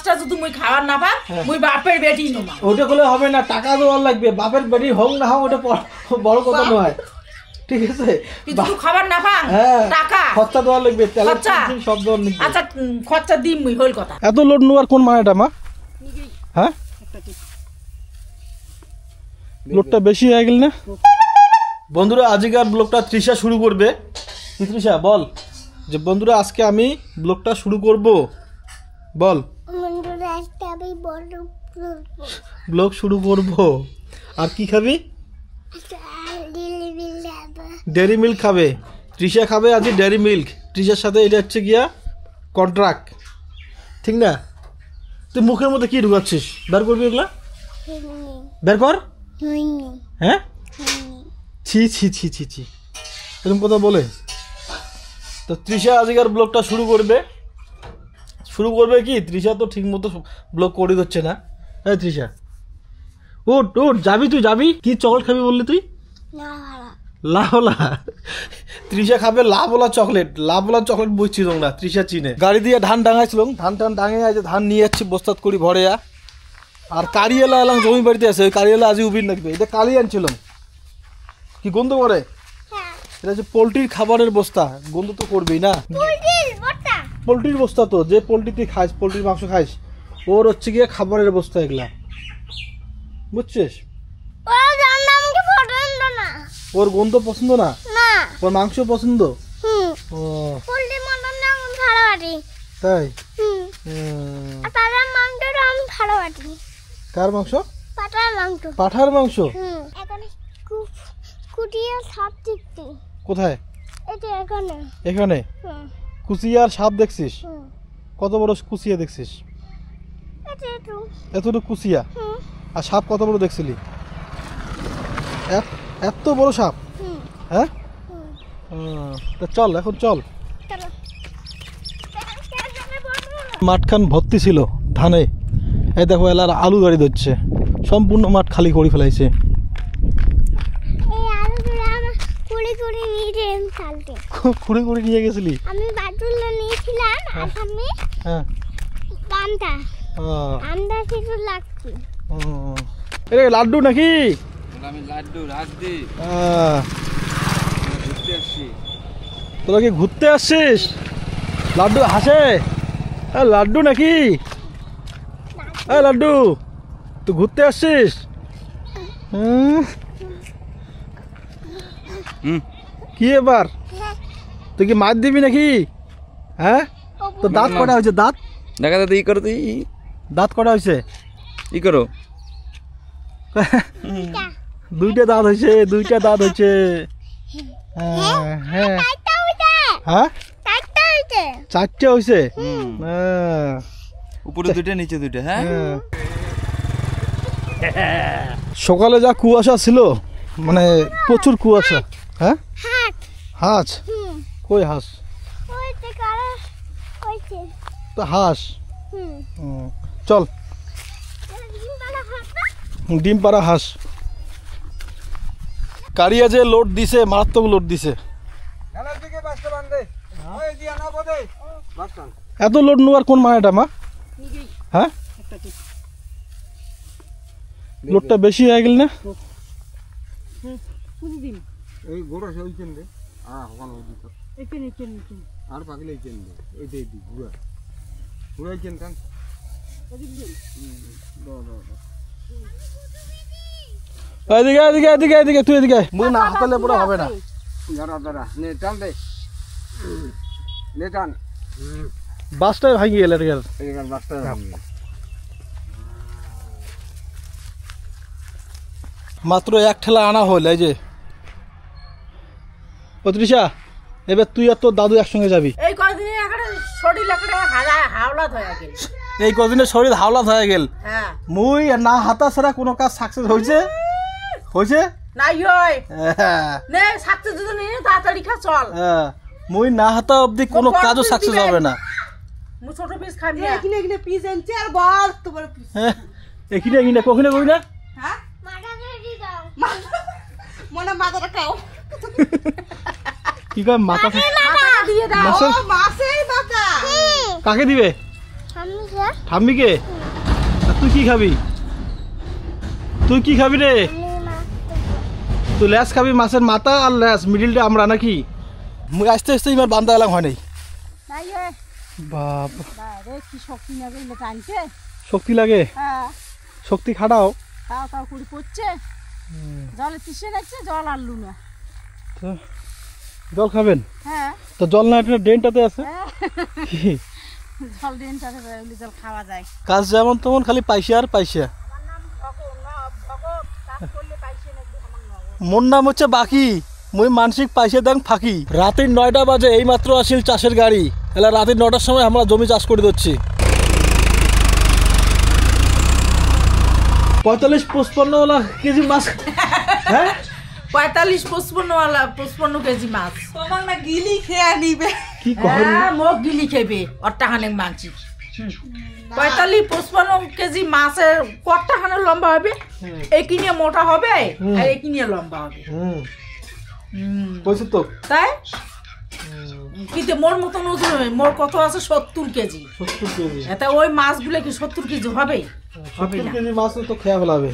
মাছটা যদি মুই খাওয়ার না পাই মুই বাপের বেটি নমা ওটা করলে হবে না, টাকা দেওয়ার লাগবে। বাপের বেটি হোক না হোক ওটা বড় কথা নয়, ঠিক আছে? কিন্তু খাবার না পান টাকা খরচা দেওয়ার লাগবে, তেলের সব দেওয়ার লাগবে। আচ্ছা খরচা দিই মুই হল কথা। এত লোড নেওয়ার কোন মানেটা মা? হ্যাঁ লোডটা বেশি হয়ে গেল না? বন্ধুরা আজকের ব্লগটা তৃষা শুরু করবে। তৃষা বল যে বন্ধুরা আজকে আমি ব্লগটা শুরু করব, বল। বন্ধুরা আজকে আমি ব্লগ শুরু করব। আর কি খাবি? ডেয়ারি মিল্ক খাবে। তৃষা খাবে আজ ডেয়ারি মিল্ক। তৃষার সাথে এটা হচ্ছে গিয়া কন্ট্রাক্ট, ঠিক না? তুই মুখের মধ্যে কি ঢুকাচ্ছিস? বের করবি এগুলা, বের কর। হ্যাঁ ছি ছি ছি ছি ছি এরকম কথা বলে। তো তৃষা আজকের ব্লগটা শুরু করবে কি? তৃষা তো ঠিক মতো ব্লগ করে দিচ্ছে না। হ্যাঁ তৃষা উঠ উঠ, যাবি তুই যাবি? কি চকলেট খাবি বললি তুই? লাভলা। তৃষা খাবে লাভলা চকলেট। লাভলা চকলেট বুঝছি তোমরা, তৃষা চিনে। গাড়ি দিয়ে ধান ডাঙাইছিল, ধান ডাঙে আছে, ধান নিয়ে যাচ্ছি বস্তাত করি ভরে। আর কারিয়েলা এলাম জমি বাড়িতে আছে, ওই কারিয়েলা আজই উবির নাকবে। এটা কালি আনছিলাম, কি গন্ধ করে? এটা হচ্ছে পোলট্রির খাবারের বস্তা, গন্ধ তো করবেই না। পোলট্রির বস্তা তো, যে পোলট্রি তুই খাইস, পোলট্রির মাংস খাইস, ওর হচ্ছে গিয়ে খাবারের বস্তা এগুলা, বুঝছিস? ওর গন্ধ পছন্দ না, ওর মাংস পছন্দ। তাই? কার মাংস? পাঠার মাংস। কোথায়? এখানে কুচিয়ার সাপ দেখছিস? কত বড় কুচিয়া দেখছিস? এতটুকু কুচিয়া। আর সাপ কত বড় দেখছিলি? এত বড় সাপ? হ্যাঁ চল এখন চল। মাঠখান ভর্তি ছিল ধানে। এই দেখো এলার আলু গাড়ি ধরছে, সম্পূর্ণ মাঠ খালি করে ফেলাইছে। খুঁড়ে খুঁড়ে নিয়ে গেছিলি? আমি বাটুলা নিয়েছিলাম আর সামনে গামটা আমদা কিছু লাগছে। এরে লাড্ডু নাকি? আমি লাড্ডু রাজদি। ঘুরতে আসছি। তোরা কি ঘুরতে আসছিস? লাড্ডু হাসে। লাড্ডু নাকি? লাড্ডু তুই ঘুরতে আসছিস? কি এবার তুই কি মাছ দিবি নাকি? হ্যাঁ তো দাঁত কটা হয়েছে? দাঁত দেখা দাদা ই করো, তুই দাঁত কটা হয়েছে? ই করো। দুইটা দাঁত হয়েছে, দুইটা দাঁত হয়েছে। হ্যাঁ হ্যাঁ চারটে হয়েছে। উপরে দুইটা নিচে দুইটা। হ্যাঁ সকালে যা কুয়াশা ছিল, মানে প্রচুর কুয়াশা। হ্যাঁ হাঁস কই? হাঁস তো হাঁস। চল ডিম পাড়া হাঁস। কারিয়া যে লোড দিছে, মারাত্মক লোড দিছে। এত লোড নেওয়ার কোন মানেটা মা? হ্যাঁ লোডটা বেশি হয়ে গেল না? এদিকে এদিকে এদিকে এদিকে তুই এদিকে। মুই না হাতালে পুরো হবে না। বাসটাই ভাঙি গেল। মাত্র এক ঠেলা আনা হল। এই যে তৃষা, এবার তুই আর তোর দাদু একসঙ্গে যাবি। এই কদিনে শরীর হাওলাত হয়ে গেল। মুই না হাতা ছাড়া কোনো কাজ সাকসেস হয়েছে? হয়েছে তাড়াতাড়ি খা চল। মুই না হাতা অবধি কোনো কাজও সাকসেস হবে না। ছোট পিস খাবি না। এখানে এখানে পিস আনছে আর বল তোমার পিস। এখানে এখানে কখনো কই না। হ্যাঁ মাথা দিয়ে দাও। মনে মাথাটা খাও। কি কয় মাথা দিয়ে দাও। মাছের মাথা। কাকে দিবে? আমি ঠাম্মিকে? আর তুই কি খাবি? তুই কি খাবি রে? তুই ল্যাস খাবি, মাছের মাথা আর ল্যাস, মিডিলটা আমরা নাকি? মুই আস্তে আস্তে ইমার বান্দা এলাম হয় নাই। বাপ কি শক্তি লাগে টানছে। শক্তি লাগে? হ্যাঁ শক্তি খাটাও। তাও তাও করে পড়ছে, জলে তৃষ্ণা লাগছে, জল আনলু না। তো জল খাবেন? হ্যাঁ। তো জল না একটা ড্রেনটাতে আছে। জল ড্রেনটাতে জল খাওয়া যায়। কাজ যেমন তেমন, খালি পাইছে আর পাইছে। মোর নাম হচ্ছে বাকি, মুই মানসিক পাইছে দেন ফাঁকি। রাতের 9টা বাজে, এই মাত্র আসিল চাষের গাড়ি। এলা রাতের 9টার সময় আমরা জমি চাষ করে দিচ্ছি। 45-55 কেজি মাছ। হ্যাঁ 45-55 কেজি মাছ। তোমার না গিলি খেয়ে নিবে। কি করেন? মোক গিলি খেবে অট্টাখানে মাছি। 45-55 কেজি মাছের কট্টাখানে লম্বা হবে, একিনে মোটা হবে আর একিনে লম্বা হবে। কইছে তো তাই কিন্তু মোর মতন ওজন হবে। মোর কত আছে 70 কেজি। 70 কেজি? এটা ওই মাছগুলো কি 70 কেজি হবে? 70 কেজি মাছ তো খেয়ে ফেলাবে।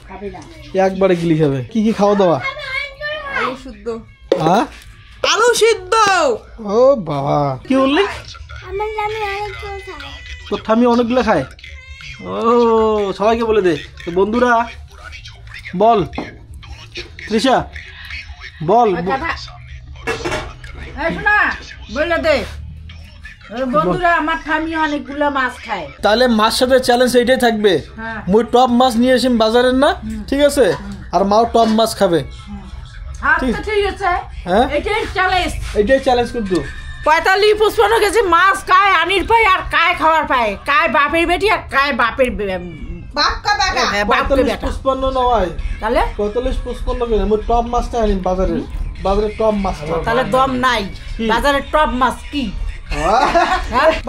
খাবে না, একবারে গিলি খাবে। কি কি খাওয়া দাওয়া? আলু সিদ্ধ। হ্যাঁ আলু সিদ্ধ। ও বাবা, কি বললি? আমার আমি অনেকগুলো খাই। তোর ঠাম্মি অনেকগুলো খায়? ও সবাইকে বলে দে। তো বন্ধুরা বল, তৃষা বল। শোনা বলে দে বন্ধুরা, আমার ঠাম্মি অনেকগুলো মাছ খায়। তাহলে মাছ সাথে চ্যালেঞ্জ এইটাই থাকবে। মুই টপ মাছ নিয়ে আসিম বাজারের না, ঠিক আছে? আর মাও টপ মাছ খাবে। ঠিক আছে, হ্যাঁ এটাই চ্যালেঞ্জ। এইটাই চ্যালেঞ্জ কিন্তু। 45-55 কেজি মাছ কায় আনির পাই আর কায় খাওয়ার পায়। কায় বাপের বেটি আর কায় বাপের বাপকা বেটা। 45-55 নয়, তাহলে 45-55 কেজি। মুই টপ মাছটা আনিম বাজারে, বাজারে টপ মাছ। তাহলে দম নাই বাজারে টপ মাছ কি?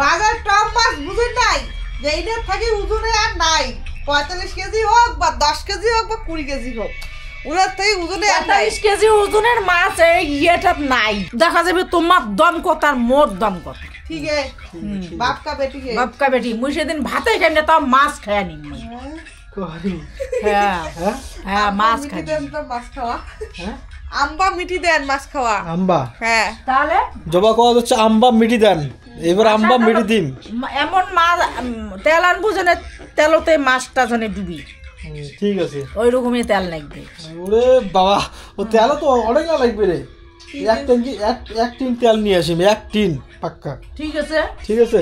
বাজার টপ মাছ বুঝুন নাই যে এইটার থাকি ওজনে আর নাই। 45 কেজি হোক বা 10 কেজি হোক বা 20 কেজি হোক, ওনার থেকে ওজনে আর নাই। 45 কেজি ওজনের মাছ এই ইয়েটা নাই। দেখা যাবে তোমার দম কত আর মোর দম কত। ঠিক আছে, বাপকা বেটি কে বাপকা বেটি। মুই সেদিন ভাতে খাই না, তাও মাছ খাই নি। হ্যাঁ হ্যাঁ মাছ খাই। মাছ খাওয়া, আম্বা মিঠি দেন মাছ খাওয়া। আম্বা? হ্যাঁ। তাহলে জবা কওয়া হচ্ছে আম্বা মিঠি দেন। এবার আম্বা মিঠি দিম। এমন মাছ তেল আনবো যেন তেলতে মাছটা যেন ডুবি। ঠিক আছে, ওই রকমই তেল লাগবে। ওরে বাবা, ও তেল তো অনেক না লাগবে রে। এক টিন তেল নিয়ে আসিম, এক টিন পাক্কা। ঠিক আছে, ঠিক আছে,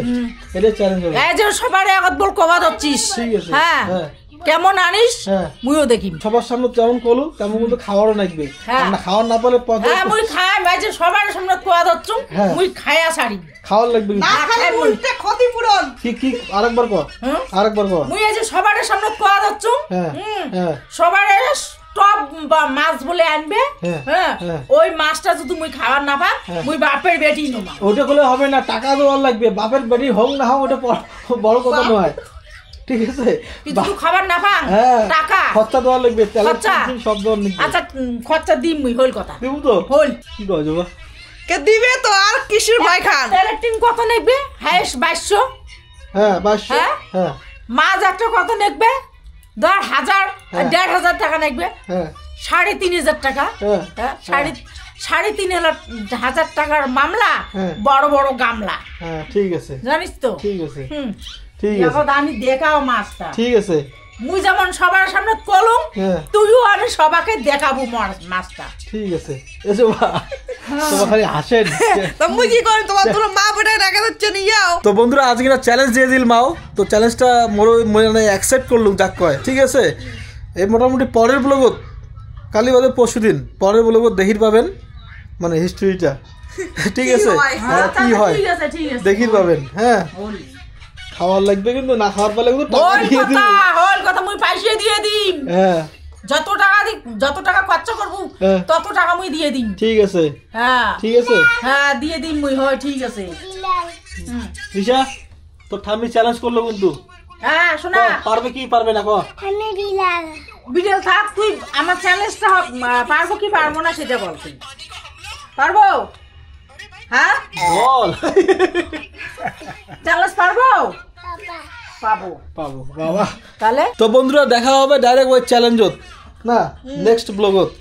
এটা চ্যালেঞ্জ হবে। এই যে সবার আগত বল কবা দচ্ছিস। ঠিক আছে, হ্যাঁ হ্যাঁ কেমন আনিস হ্যাঁ মুইও দেখি। সবার সামনে যেমন কলু তেমন কিন্তু খাওয়ারও লাগবে। না খাওয়ার না পেলে হ্যাঁ মুই খাই ভাই, যে সবার সামনে কবা দচ্ছুম মুই খায়া ছাড়ি। খাওয়ার লাগবে না খালি উল্টে ক্ষতিপূরণ। কি আরেকবার কর, আরেকবার কর। মুই এই যে সবার সামনে কবা দচ্ছুম, হ্যাঁ সবার টপ মাছ বলে আনবে। হ্যাঁ ওই মাছটা যদি মুই খাওয়ার না পা, মুই বাপের বেটি নমা। ওটা করলে হবে না, টাকা দেওয়ার লাগবে। বাপের বেটি হোক না হোক ওটা বড় কথা নয়, ঠিক আছে? কিন্তু খাবার না পা টাকা খরচা দেওয়ার লাগবে, খরচা সব দেওয়ার লাগবে। আচ্ছা খরচা দিম মুই, হল কথা দিব তো। হল কি কয় জবা? কে দিবে তো আর কিসের ভয় খান? তেলের টিন কত নেবে? হ্যাঁ 2200। হ্যাঁ 2200। হ্যাঁ মাছ একটা কত নেবে? 10,000 1,500 টাকা নেবে। হ্যাঁ 3,500 টাকা। হ্যাঁ 3,500 টাকার মামলা, বড় বড় গামলা। হ্যাঁ ঠিক আছে, জানিস তো? ঠিক আছে, ঠিক আছে। এখন আমি দেখাও মাছটা। ঠিক আছে, মুই যেমন সবার সামনে কলুম, তুইও আমি সবাকে দেখাবো মাছটা। ঠিক আছে। এসো তোমার খালি হাসেন। তো মুই কি করি, তোমার তোর মা বেটা রাখা হচ্ছে নিয়াও। তো বন্ধুরা আজকে না চ্যালেঞ্জ দিয়ে দিল মাও। তো চ্যালেঞ্জটা মানে অ্যাকসেপ্ট করলুম, যাক কয় ঠিক আছে। এই মোটামুটি পরের ব্লগত, কালি বাদে পরশু দিন পরের ব্লগত দেখির পাবেন মানে হিস্ট্রিটা, ঠিক আছে? কি হয় দেখির পাবেন। হ্যাঁ খাওয়ার লাগবে কিন্তু, না খাওয়ার পালে কিন্তু টাকা দিয়ে দিন। হল কথা মুই পয়সা দিয়ে দিম। হ্যাঁ যত টাকা খরচা করব তত টাকা মুই দিয়ে দিম। ঠিক আছে, হ্যাঁ ঠিক আছে, হ্যাঁ দিয়ে দিম মুই। হয় ঠিক আছে। রিশা তোর ঠাম্মি চ্যালেঞ্জ করলো কিন্তু। হ্যাঁ শোনা, পারবে কি পারবে না? আমি বিলাল। বিড়াল থাক, তুই আমার চ্যালেঞ্জটা পারবো কি পারবো না সেটা বল। তুই পারবো? হ্যাঁ বল। চ্যালেঞ্জ পারবো? পাবো পাবো বাবা। তাহলে তো বন্ধুরা দেখা হবে ডাইরেক্ট ওই চ্যালেঞ্জত না নেক্সট ব্লগত।